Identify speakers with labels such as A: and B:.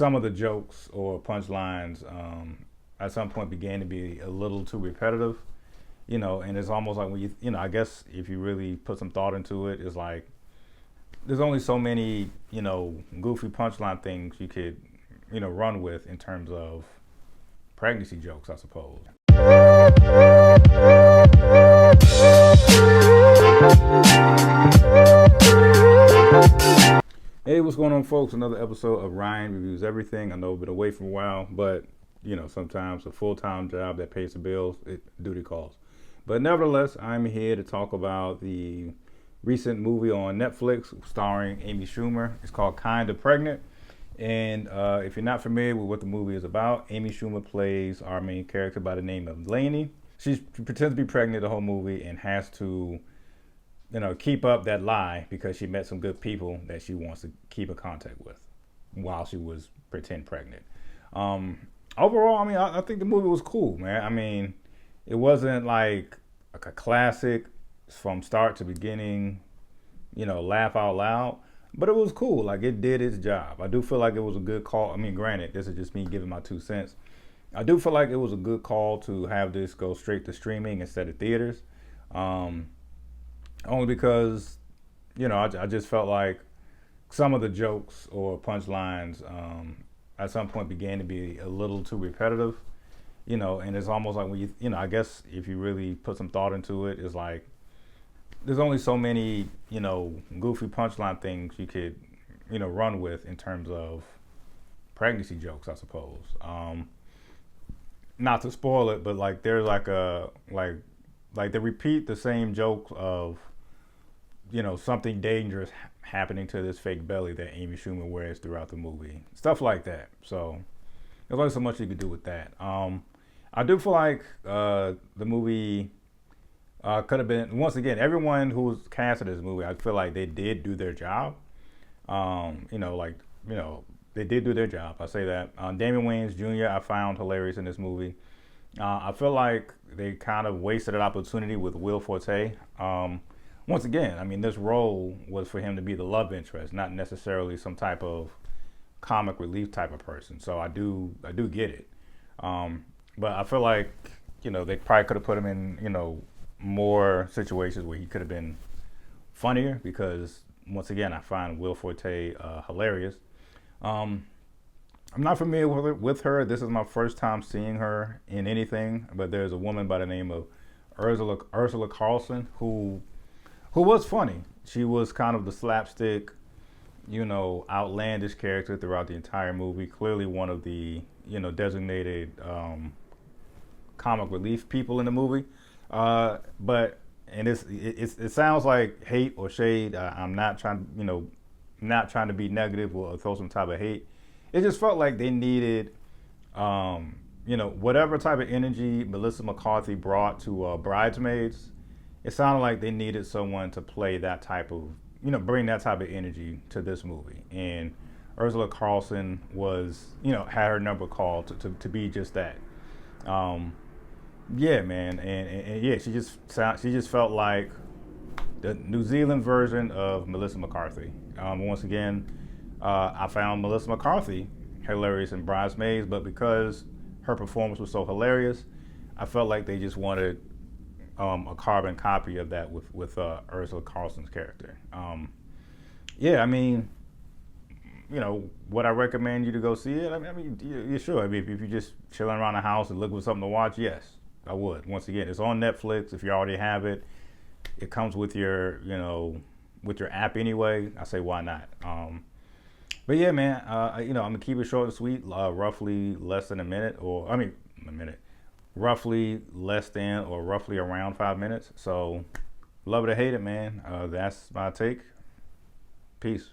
A: some of the jokes or punchlines at some point began to be a little too repetitive, and it's almost like when I guess if you really put some thought into it, it's like there's only so many, goofy punchline things you could, run with in terms of pregnancy jokes, I suppose. Hey, what's going on, folks? Another episode of Ryan Reviews Everything. I know I've been away for a while, but sometimes a full-time job that pays the bills, duty calls. But nevertheless, I'm here to talk about the recent movie on Netflix starring Amy Schumer. It's called Kinda Pregnant. And if you're not familiar with what the movie is about, Amy Schumer plays our main character by the name of Lainy. She pretends to be pregnant the whole movie and has to, keep up that lie because she met some good people that she wants to keep in contact with while she was pretend pregnant. Overall, I think the movie was cool, man. It wasn't like a classic from start to beginning, laugh out loud. But it was cool. Like, it did its job. I do feel like it was a good call. Granted, this is just me giving my 2 cents. I do feel like it was a good call to have this go straight to streaming instead of theaters. Only because, I just felt like some of the jokes or punchlines at some point began to be a little too repetitive, and it's almost like when I guess if you really put some thought into it, it's like there's only so many, goofy punchline things you could, run with in terms of pregnancy jokes, I suppose. Not to spoil it, but like there's like they repeat the same jokes of, something dangerous happening to this fake belly that Amy Schumer wears throughout the movie. Stuff like that. So there's only so much you could do with that. I do feel like the movie could have been, once again, everyone who was cast in this movie, I feel like they did do their job. They did do their job. I say that. Damon Wayans Jr. I found hilarious in this movie. I feel like they kind of wasted an opportunity with Will Forte. Once again, this role was for him to be the love interest, not necessarily some type of comic relief type of person. So I do get it. But I feel like, they probably could have put him in, more situations where he could have been funnier because, once again, I find Will Forte hilarious. I'm not familiar with her. This is my first time seeing her in anything, but there's a woman by the name of Ursula Carlson who was funny. She was kind of the slapstick, outlandish character throughout the entire movie. Clearly one of the, designated comic relief people in the movie. But it sounds like hate or shade. I'm not trying to be negative or throw some type of hate. It just felt like they needed, whatever type of energy Melissa McCarthy brought to Bridesmaids. It sounded like they needed someone to play that type of, bring that type of energy to this movie. And Ursula Carlson was, had her number called to be just that. Yeah, man, and yeah, she just felt like the New Zealand version of Melissa McCarthy. Once again, I found Melissa McCarthy hilarious in Bridesmaids, but because her performance was so hilarious, I felt like they just wanted a carbon copy of that with Ursula Carlson's character. Yeah, would I recommend you to go see it? You sure. If you're just chilling around the house and looking for something to watch, yes, I would. Once again, it's on Netflix. If you already have it, it comes with your, with your app anyway. I say, why not? But yeah, man, I'm gonna keep it short and sweet. Roughly less than a minute, roughly less than or roughly around 5 minutes. So, love it or hate it, man. That's my take. Peace.